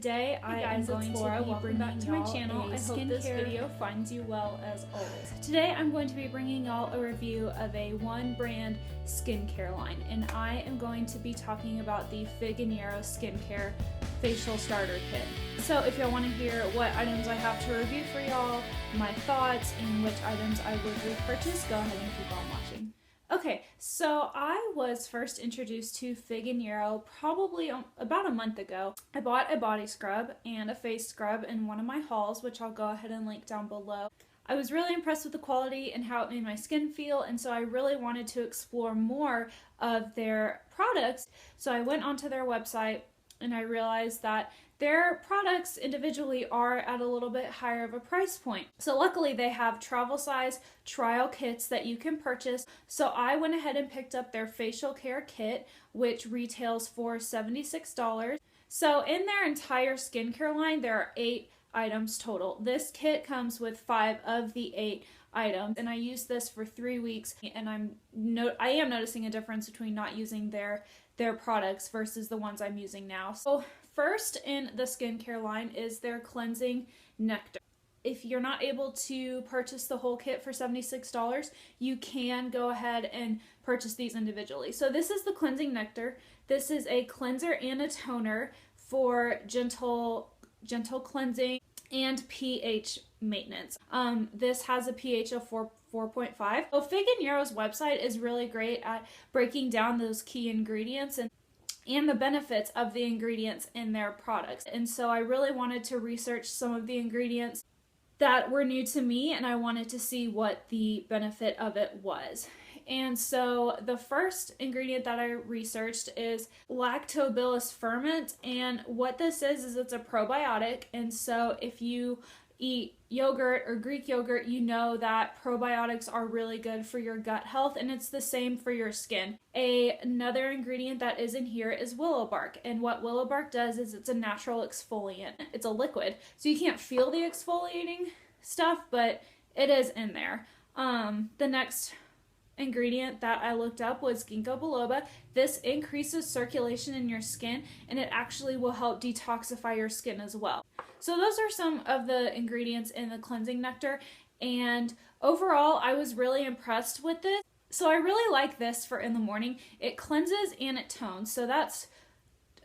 Today I am going to be bringing to my channel. I hope this video finds you well as always. Today I'm going to be bringing y'all a review of a one brand skincare line, and I am going to be talking about the Fig and Yarrow Skincare Facial Starter Kit. So if y'all want to hear what items I have to review for y'all, my thoughts, and which items I would repurchase, go ahead and keep on watching. Okay, so I was first introduced to Fig and Yarrow probably about a month ago. I bought a body scrub and a face scrub in one of my hauls, which I'll go ahead and link down below. I was really impressed with the quality and how it made my skin feel, and so I really wanted to explore more of their products. So I went onto their website and I realized that their products individually are at a little bit higher of a price point. So luckily they have travel size trial kits that you can purchase. So I went ahead and picked up their facial care kit, which retails for $76. So in their entire skincare line, there are 8 items total. This kit comes with 5 of the 8 items, and I used this for 3 weeks, and I am noticing a difference between not using their products versus the ones I'm using now. So first in the skincare line is their Cleansing Nectar. If you're not able to purchase the whole kit for $76, you can go ahead and purchase these individually. So this is the Cleansing Nectar. This is a cleanser and a toner for gentle cleansing and pH maintenance. This has a pH of 4.5. So Fig and Yarrow's website is really great at breaking down those key ingredients and the benefits of the ingredients in their products. And so I really wanted to research some of the ingredients that were new to me, and I wanted to see what the benefit of it was. And so the first ingredient that I researched is lactobacillus ferment, and what this is it's a probiotic. And so if you eat yogurt or Greek yogurt, you know that probiotics are really good for your gut health, and it's the same for your skin. Another ingredient that is in here is willow bark, and what willow bark does is it's a natural exfoliant. It's a liquid, so you can't feel the exfoliating stuff, but it is in there. The next ingredient that I looked up was ginkgo biloba. This increases circulation in your skin, and it actually will help detoxify your skin as well. So those are some of the ingredients in the Cleansing Nectar, and overall I was really impressed with this. So I really like this for in the morning. It cleanses and it tones, so that's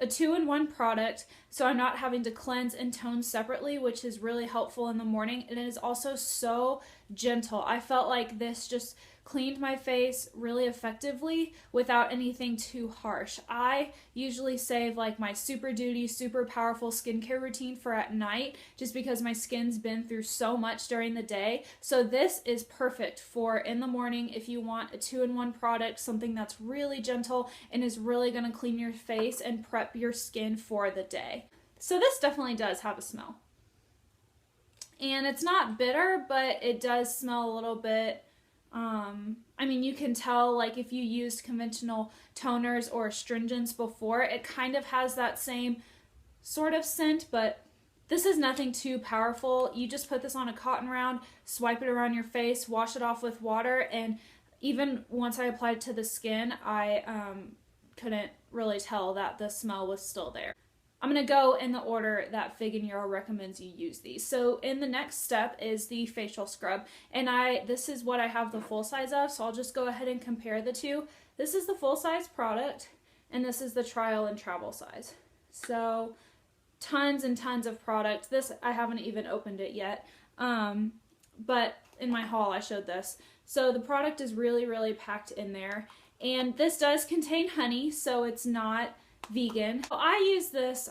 a 2-in-1 product, so I'm not having to cleanse and tone separately, which is really helpful in the morning. And it is also so gentle. I felt like this just cleaned my face really effectively without anything too harsh. I usually save like my super duty, super powerful skincare routine for at night, just because my skin's been through so much during the day. So this is perfect for in the morning if you want a 2-in-1 product, something that's really gentle and is really going to clean your face and prep your skin for the day. So this definitely does have a smell. And it's not bitter, but it does smell a little bit, I mean, you can tell, like, if you used conventional toners or astringents before, it kind of has that same sort of scent, but this is nothing too powerful. You just put this on a cotton round, swipe it around your face, wash it off with water, and even once I applied it to the skin, I couldn't really tell that the smell was still there. I'm going to go in the order that Fig and Yarrow recommends you use these. So in the next step is the facial scrub, and this is what I have the full size of, so I'll just go ahead and compare the two. This is the full size product, and this is the trial and travel size. So tons and tons of product. This, I haven't even opened it yet, but in my haul I showed this. So the product is really, really packed in there, and this does contain honey, so it's not vegan. So I use this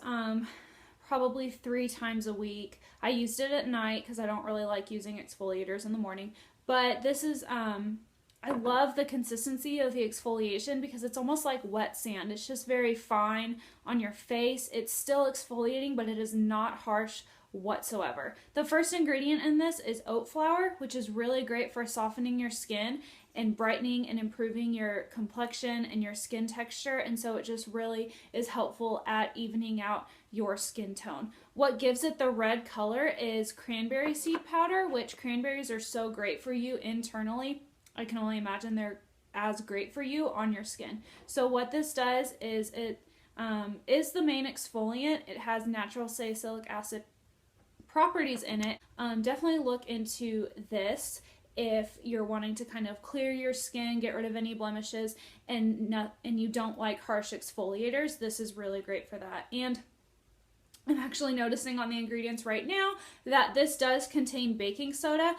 probably 3 times a week. I used it at night because I don't really like using exfoliators in the morning, but this is I love the consistency of the exfoliation because it's almost like wet sand. It's just very fine on your face. It's still exfoliating, but it is not harsh whatsoever. The first ingredient in this is oat flour, which is really great for softening your skin and brightening and improving your complexion and your skin texture, and so it just really is helpful at evening out your skin tone. What gives it the red color is cranberry seed powder, which cranberries are so great for you internally. I can only imagine they're as great for you on your skin. So what this does is it is the main exfoliant. It has natural salicylic acid properties in it. Definitely look into this if you're wanting to kind of clear your skin, get rid of any blemishes, and you don't like harsh exfoliators. This is really great for that. And I'm actually noticing on the ingredients right now that this does contain baking soda.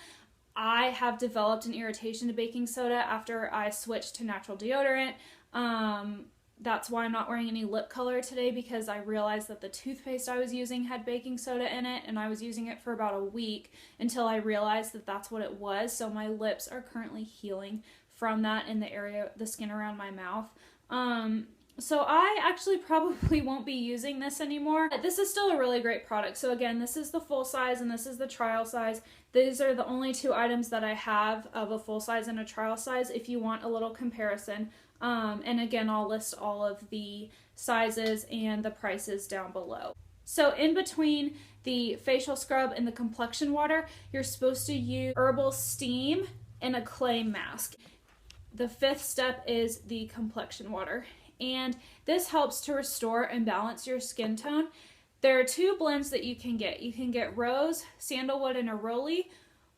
I have developed an irritation to baking soda after I switched to natural deodorant. That's why I'm not wearing any lip color today, because I realized that the toothpaste I was using had baking soda in it, and I was using it for about a week until I realized that that's what it was. So my lips are currently healing from that in the skin around my mouth. So I actually probably won't be using this anymore. This is still a really great product. So again, this is the full size and this is the trial size. These are the only two items that I have of a full size and a trial size if you want a little comparison. And again, I'll list all of the sizes and the prices down below. So in between the facial scrub and the complexion water, you're supposed to use herbal steam and a clay mask. The fifth step is the complexion water. And this helps to restore and balance your skin tone. There are two blends that you can get. You can get rose, sandalwood, and nuroli,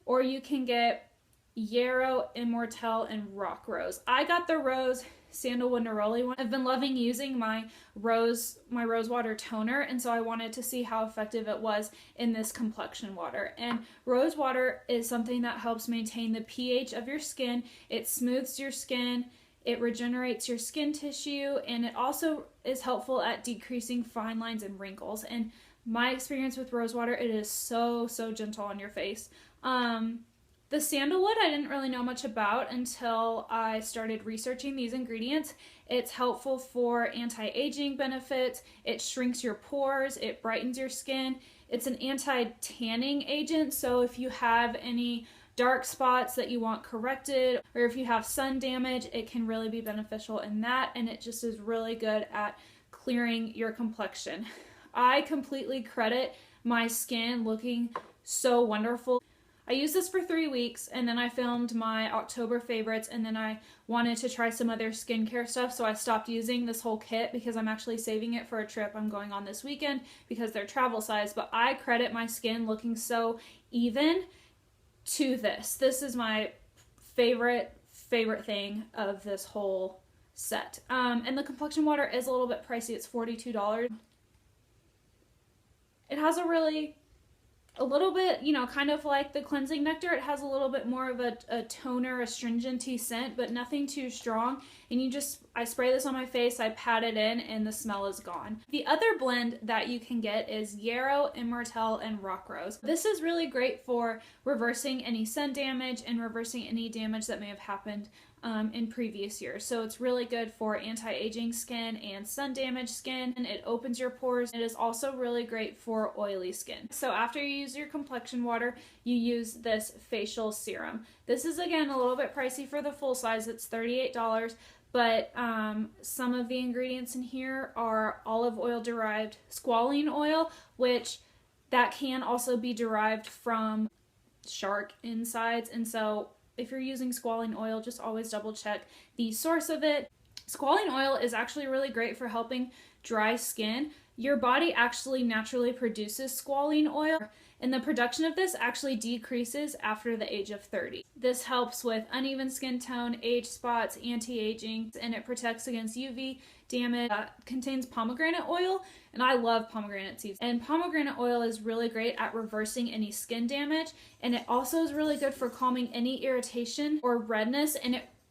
or you can get yarrow, immortelle, and rockrose. I got the rose, sandalwood, nuroli one. I've been loving using my rose water toner, and so I wanted to see how effective it was in this complexion water. And rose water is something that helps maintain the pH of your skin. It smooths your skin. It regenerates your skin tissue, and it also is helpful at decreasing fine lines and wrinkles. And my experience with rose water, it is so gentle on your face. The sandalwood I didn't really know much about until I started researching these ingredients. It's helpful for anti-aging benefits. It shrinks your pores. It brightens your skin. It's an anti-tanning agent, so if you have any dark spots that you want corrected, or if you have sun damage, it can really be beneficial in that, and it just is really good at clearing your complexion. I completely credit my skin looking so wonderful. I used this for 3 weeks, and then I filmed my October favorites, and then I wanted to try some other skincare stuff, so I stopped using this whole kit because I'm actually saving it for a trip I'm going on this weekend because they're travel size. But I credit my skin looking so even to this. This is my favorite thing of this whole set. And the complexion water is a little bit pricey. It's $42. It has a little bit, you know, kind of like the Cleansing Nectar. It has a little bit more of a toner, astringent-y scent, but nothing too strong. And I spray this on my face, I pat it in, and the smell is gone. The other blend that you can get is yarrow, immortelle, and rockrose. This is really great for reversing any sun damage and reversing any damage that may have happened in previous years. So it's really good for anti-aging skin and sun damaged skin, and it opens your pores. It is also really great for oily skin. So after you use your complexion water, you use this facial serum. This is again a little bit pricey for the full size. It's $38, but some of the ingredients in here are olive oil derived squalene oil, which that can also be derived from shark insides, and so if you're using squalene oil, just always double check the source of it. Squalene oil is actually really great for helping dry skin. Your body actually naturally produces squalene oil, and the production of this actually decreases after the age of 30. This helps with uneven skin tone, age spots, anti-aging, and it protects against UV damage. Contains pomegranate oil, and I love pomegranate seeds. And pomegranate oil is really great at reversing any skin damage, and it also is really good for calming any irritation or redness,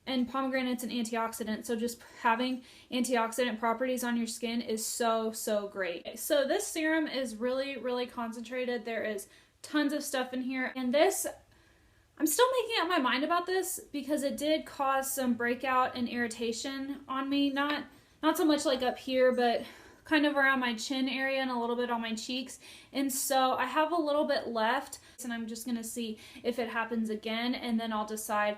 and pomegranate's an antioxidant, so just having antioxidant properties on your skin is so great. So this serum is really concentrated. There is tons of stuff in here, and this, I'm still making up my mind about this because it did cause some breakout and irritation on me. Not so much like up here, but kind of around my chin area and a little bit on my cheeks. And so I have a little bit left, and I'm just gonna see if it happens again, and then I'll decide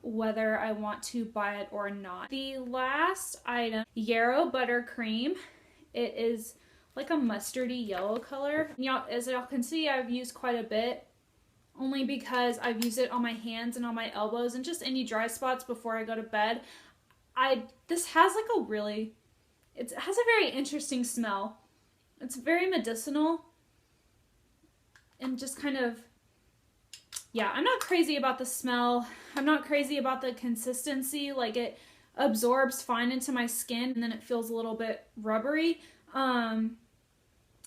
whether I want to buy it or not. The last item, Yarrow Buttercream. It is like a mustardy yellow color. As y'all can see, I've used quite a bit, only because I've used it on my hands and on my elbows and just any dry spots before I go to bed. This has like a really It has a very interesting smell. It's very medicinal and just kind of, yeah, I'm not crazy about the smell. I'm not crazy about the consistency. Like, it absorbs fine into my skin and then it feels a little bit rubbery.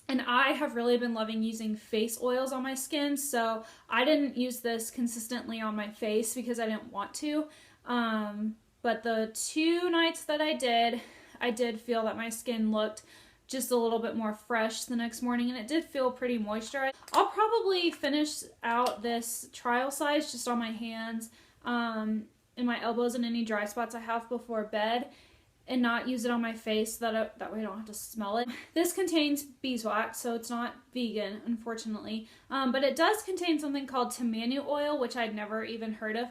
And I have really been loving using face oils on my skin, so I didn't use this consistently on my face because I didn't want to. But the 2 nights that I did feel that my skin looked just a little bit more fresh the next morning, and it did feel pretty moisturized. I'll probably finish out this trial size just on my hands, and my elbows and any dry spots I have before bed, and not use it on my face so that way I don't have to smell it. This contains beeswax, so it's not vegan, unfortunately. But it does contain something called tamanu oil, which I'd never even heard of.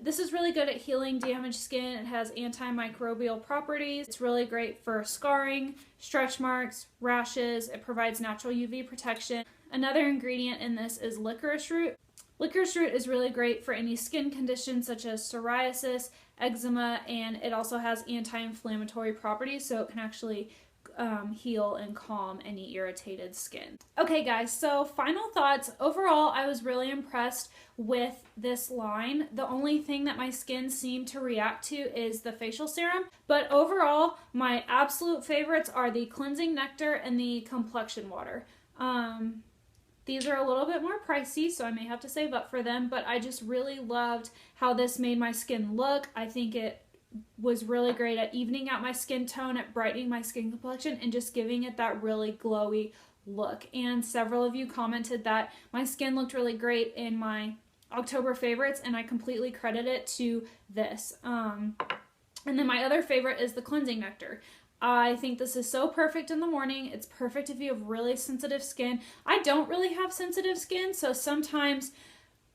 This is really good at healing damaged skin. It has antimicrobial properties. It's really great for scarring, stretch marks, rashes. It provides natural UV protection. Another ingredient in this is licorice root. Licorice root is really great for any skin conditions such as psoriasis, eczema, and it also has anti-inflammatory properties, so it can actually heal and calm any irritated skin. Okay guys, so final thoughts. Overall, I was really impressed with this line. The only thing that my skin seemed to react to is the facial serum, but overall, my absolute favorites are the Cleansing Nectar and the Complexion Water. These are a little bit more pricey, so I may have to save up for them, but I just really loved how this made my skin look. I think it was really great at evening out my skin tone, at brightening my skin complexion, and just giving it that really glowy look. And several of you commented that my skin looked really great in my October favorites, and I completely credit it to this. And then my other favorite is the Cleansing Nectar. I think this is so perfect in the morning. It's perfect if you have really sensitive skin. I don't really have sensitive skin, so sometimes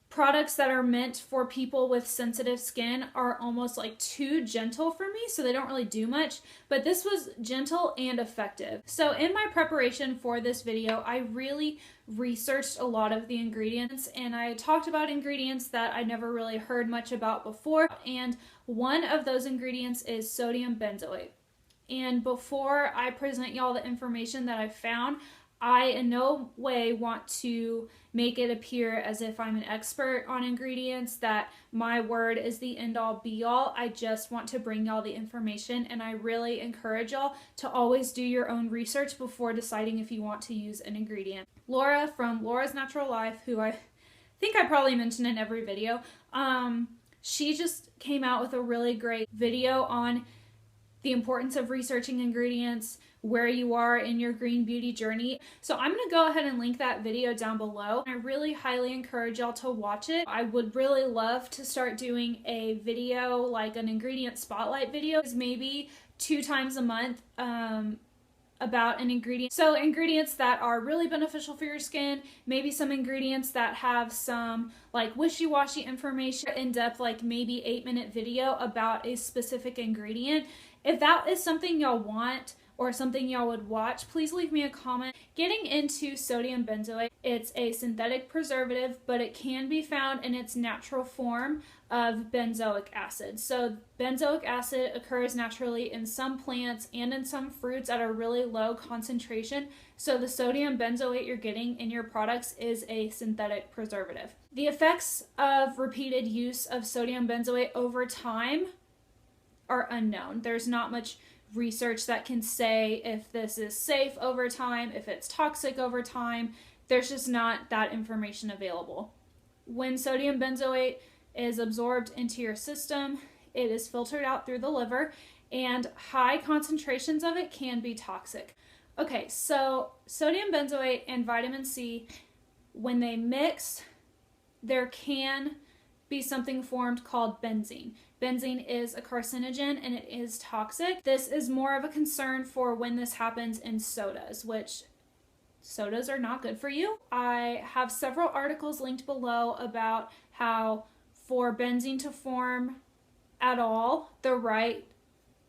products that are meant for people with sensitive skin are almost like too gentle for me, so they don't really do much, but this was gentle and effective. So in my preparation for this video, I really researched a lot of the ingredients, and I talked about ingredients that I never really heard much about before, and one of those ingredients is sodium benzoate. And before I present y'all the information that I found, I in no way want to make it appear as if I'm an expert on ingredients, that my word is the end-all be-all. I just want to bring y'all the information, and I really encourage y'all to always do your own research before deciding if you want to use an ingredient. Laura from Laura's Natural Life, who I think I probably mentioned in every video, she just came out with a really great video on the importance of researching ingredients, where you are in your green beauty journey. So I'm going to go ahead and link that video down below. I really highly encourage y'all to watch it. I would really love to start doing a video, like an ingredient spotlight video, maybe 2 times a month, about an ingredient. So ingredients that are really beneficial for your skin, maybe some ingredients that have some like wishy-washy information, in-depth, like maybe 8-minute video about a specific ingredient. If that is something y'all want or something y'all would watch, please leave me a comment. Getting into sodium benzoate, it's a synthetic preservative, but it can be found in its natural form of benzoic acid. So benzoic acid occurs naturally in some plants and in some fruits at a really low concentration. So the sodium benzoate you're getting in your products is a synthetic preservative. The effects of repeated use of sodium benzoate over time are unknown. There's not much research that can say if this is safe over time, if it's toxic over time. There's just not that information available. When sodium benzoate is absorbed into your system, it is filtered out through the liver, and high concentrations of it can be toxic. Okay, so sodium benzoate and vitamin C, when they mix, there can be something formed called benzene. Benzene is a carcinogen and it is toxic. This is more of a concern for when this happens in sodas, which sodas are not good for you. I have several articles linked below about how for benzene to form at all, the right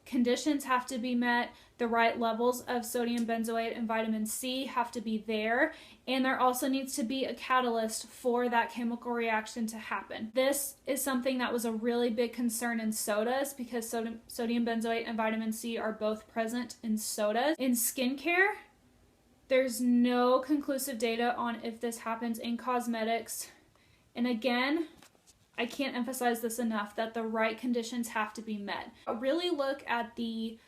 conditions have to be met, the right levels of sodium benzoate and vitamin C have to be there, and there also needs to be a catalyst for that chemical reaction to happen. This is something that was a really big concern in sodas because sodium benzoate and vitamin C are both present in sodas. In skincare, there's no conclusive data on if this happens in cosmetics. And again, I can't emphasize this enough, that the right conditions have to be met. Really look at the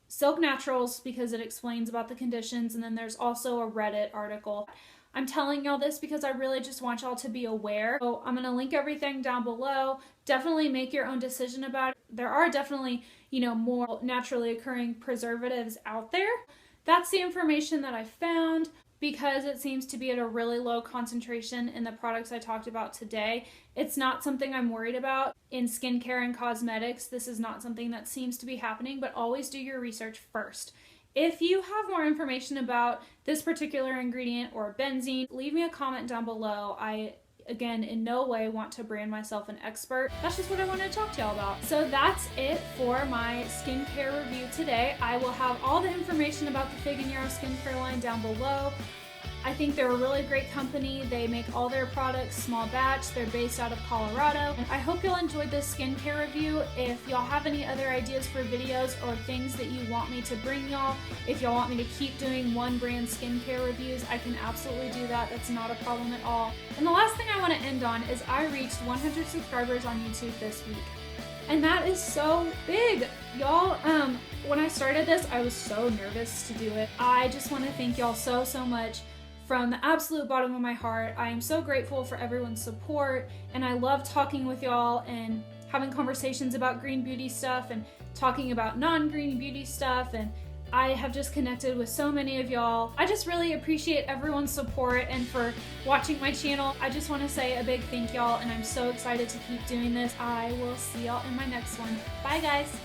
Silk Naturals because it explains about the conditions, and then there's also a Reddit article. I'm telling y'all this because I really just want y'all to be aware. So I'm going to link everything down below. Definitely make your own decision about it. There are definitely, more naturally occurring preservatives out there. That's the information that I found, because it seems to be at a really low concentration in the products I talked about today. It's not something I'm worried about. In skincare and cosmetics, this is not something that seems to be happening, but always do your research first. If you have more information about this particular ingredient or benzene, leave me a comment down below. I, again, in no way want to brand myself an expert. That's just what I wanted to talk to y'all about. So that's it for my skincare review today. I will have all the information about the Fig and Yarrow skincare line down below. I think they're a really great company. They make all their products small batch. They're based out of Colorado. And I hope y'all enjoyed this skincare review. If y'all have any other ideas for videos or things that you want me to bring y'all, if y'all want me to keep doing one brand skincare reviews, I can absolutely do that. That's not a problem at all. And the last thing I want to end on is I reached 100 subscribers on YouTube this week. And that is so big. Y'all, when I started this, I was so nervous to do it. I just want to thank y'all so much. From the absolute bottom of my heart, I am so grateful for everyone's support, and I love talking with y'all and having conversations about green beauty stuff and talking about non-green beauty stuff, and I have just connected with so many of y'all. I just really appreciate everyone's support and for watching my channel. I just want to say a big thank y'all, and I'm so excited to keep doing this. I will see y'all in my next one. Bye guys!